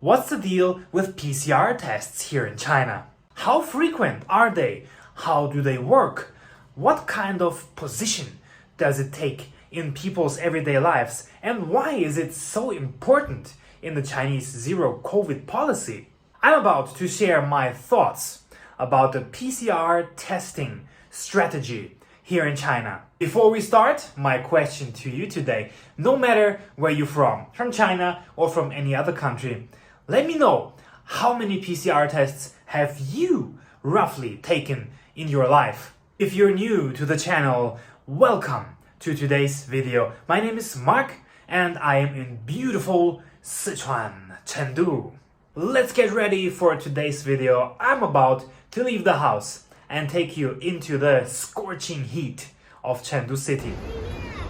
What's the deal with PCR tests here in China? How frequent are they? How do they work? What kind of position does it take in people's everyday lives? And why is it so important in the Chinese zero COVID policy? I'm about to share my thoughts about the PCR testing strategy here in China. Before we start, my question to you today, no matter where you're from China or from any other country, let me know how many PCR tests have you roughly taken in your life. If you're new to the channel, welcome to today's video. My name is Mark and I am in beautiful Sichuan, Chengdu. Let's get ready for today's video. I'm about to leave the house and take you into the scorching heat of Chengdu city.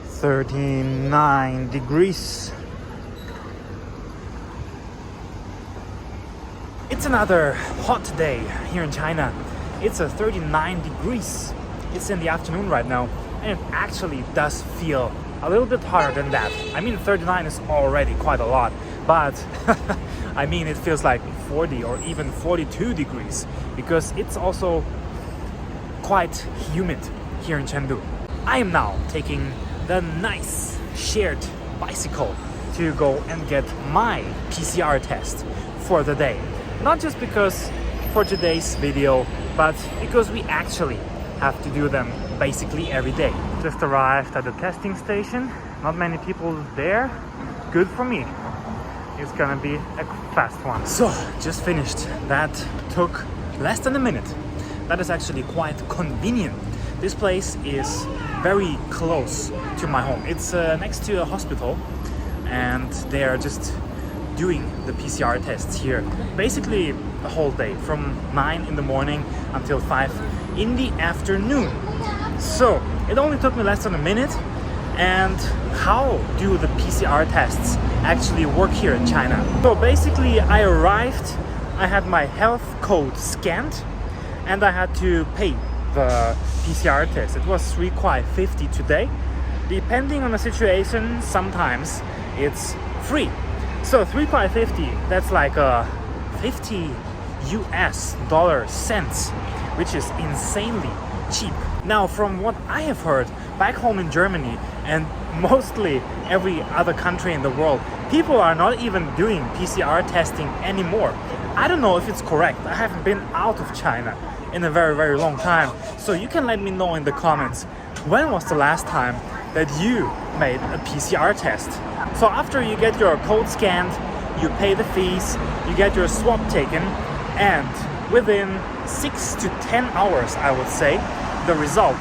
39 degrees. It's another hot day here in China. It's 39 degrees. It's in the afternoon right now, and it actually does feel a little bit hotter than that. I mean, 39 is already quite a lot, but I mean, it feels like 40 or even 42 degrees because it's also quite humid here in Chengdu. I am now taking the nice shared bicycle to go and get my PCR test for the day. Not just because for today's video, but because we actually have to do them basically every day. Just arrived at the testing station. Not many people there. Good for me. It's gonna be a fast one. So, just finished. That took less than a minute. That is actually quite convenient. This place is very close to my home. It's next to a hospital, and they are just doing the PCR tests here basically the whole day from 9 in the morning until 5 in the afternoon. So it only took me less than a minute. And how do the PCR tests actually work here in China? So basically I arrived, I had my health code scanned, and I had to pay the PCR test. It was 3.50 today. Depending on the situation, sometimes it's free. So 3.50, that's like 50 US dollar cents, which is insanely cheap. Now, from what I have heard back home in Germany and mostly every other country in the world, people are not even doing PCR testing anymore. I don't know if it's correct. I haven't been out of China in a very, very long time. So you can let me know in the comments, when was the last time that you made a PCR test? So after you get your code scanned, you pay the fees, you get your swab taken, and within 6 to 10 hours, I would say, the result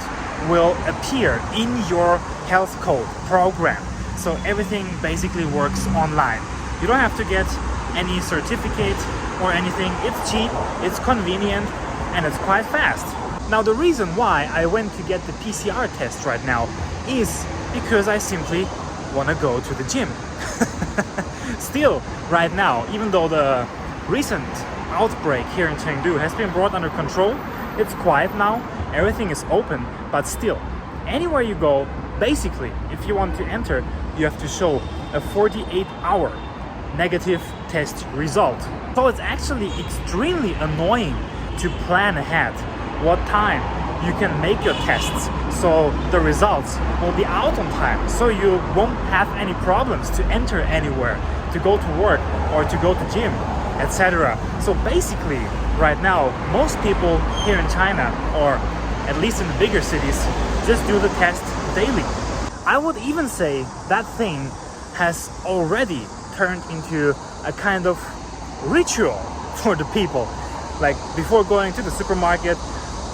will appear in your health code program. So everything basically works online. You don't have to get any certificate or anything. It's cheap, it's convenient, and it's quite fast. Now, the reason why I went to get the PCR test right now is because I simply want to go to the gym. Still, right now, even though the recent outbreak here in Chengdu has been brought under control, it's quiet now, everything is open, but still, anywhere you go, basically, if you want to enter, you have to show a 48-hour negative test result. So it's actually extremely annoying to plan ahead what time you can make your tests, so the results will be out on time, so you won't have any problems to enter anywhere, to go to work or to go to gym, etc. So basically, right now, most people here in China, or at least in the bigger cities, just do the test daily. I would even say that thing has already turned into a kind of ritual for the people. Like before going to the supermarket,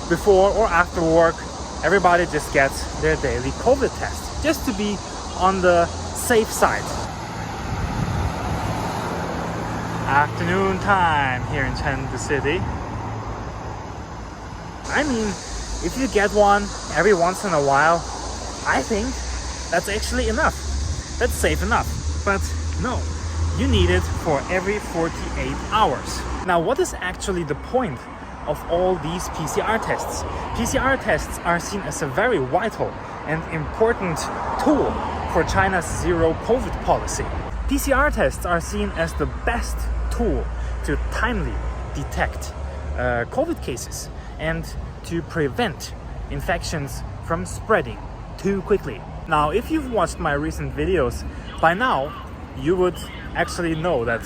before or after work, everybody just gets their daily COVID test, just to be on the safe side. Afternoon time here in Chengdu city. I mean, if you get one every once in a while, I think that's actually enough. That's safe enough. But no, you need it for every 48 hours. Now, what is actually the point of all these PCR tests? PCR tests are seen as a very vital and important tool for China's zero COVID policy. PCR tests are seen as the best tool to timely detect COVID cases and to prevent infections from spreading too quickly. Now, if you've watched my recent videos, by now you would actually know that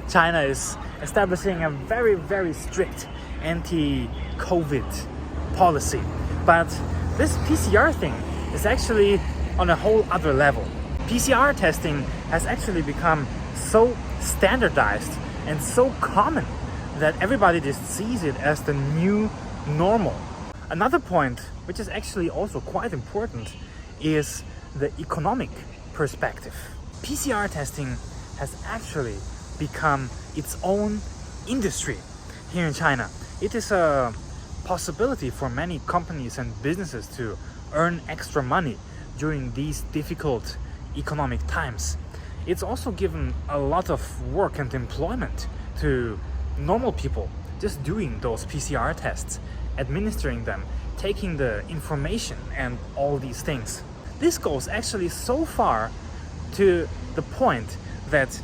China is establishing a very, very strict anti-COVID policy. But this PCR thing is actually on a whole other level. PCR testing has actually become so standardized and so common that everybody just sees it as the new normal. Another point, which is actually also quite important, is the economic perspective. PCR testing has actually become its own industry here in China. It is a possibility for many companies and businesses to earn extra money during these difficult economic times. It's also given a lot of work and employment to normal people just doing those PCR tests, administering them, taking the information and all these things. This goes actually so far to the point that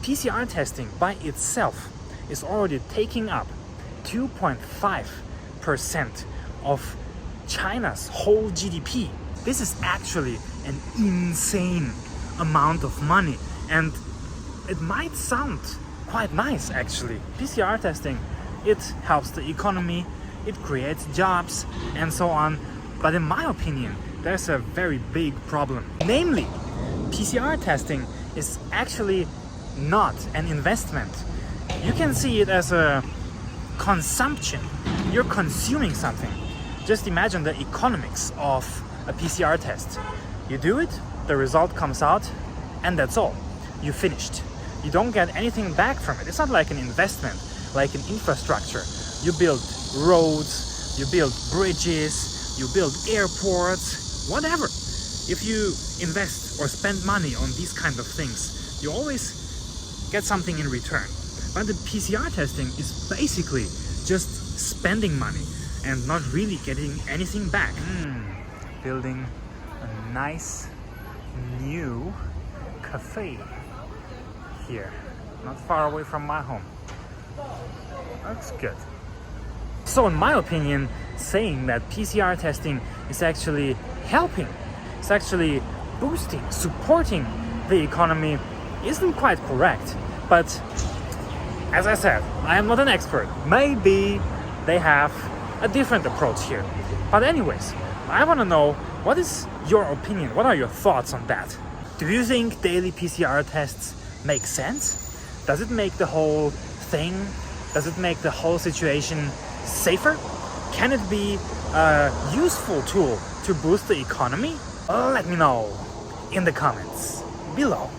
PCR testing by itself is already taking up 2.5% of China's whole GDP. This is actually an insane amount of money, and it might sound quite nice actually. PCR testing, it helps the economy, it creates jobs and so on, but in my opinion there's a very big problem. Namely, PCR testing is actually not an investment. You can see it as a consumption. You're consuming something. Just imagine the economics of a PCR test. You do it, the result comes out, and that's all. You finished. You don't get anything back from it. It's not like an investment, like an infrastructure. You build roads, you build bridges, you build airports, whatever. If you invest or spend money on these kind of things, you always get something in return. But the PCR testing is basically just spending money and not really getting anything back. Building a nice new cafe here, not far away from my home. Looks good. So in my opinion, saying that PCR testing is actually helping, it's actually boosting, supporting the economy isn't quite correct. But as I said, I am not an expert. Maybe they have a different approach here. But anyways, I want to know, what is your opinion? What are your thoughts on that? Do you think daily PCR tests make sense? Does it make the whole thing, does it make the whole situation safer? Can it be a useful tool to boost the economy? Let me know in the comments below.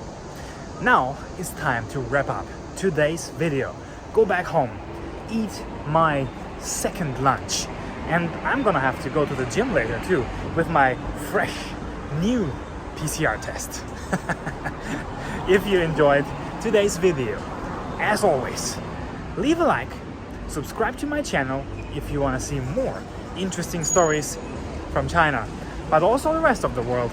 Now it's time to wrap up today's video. Go back home, eat my second lunch, and I'm gonna have to go to the gym later too with my fresh new PCR test. If you enjoyed today's video, as always, leave a like, subscribe to my channel if you want to see more interesting stories from China, but also the rest of the world.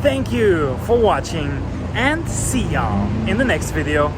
Thank you for watching, and see y'all in the next video.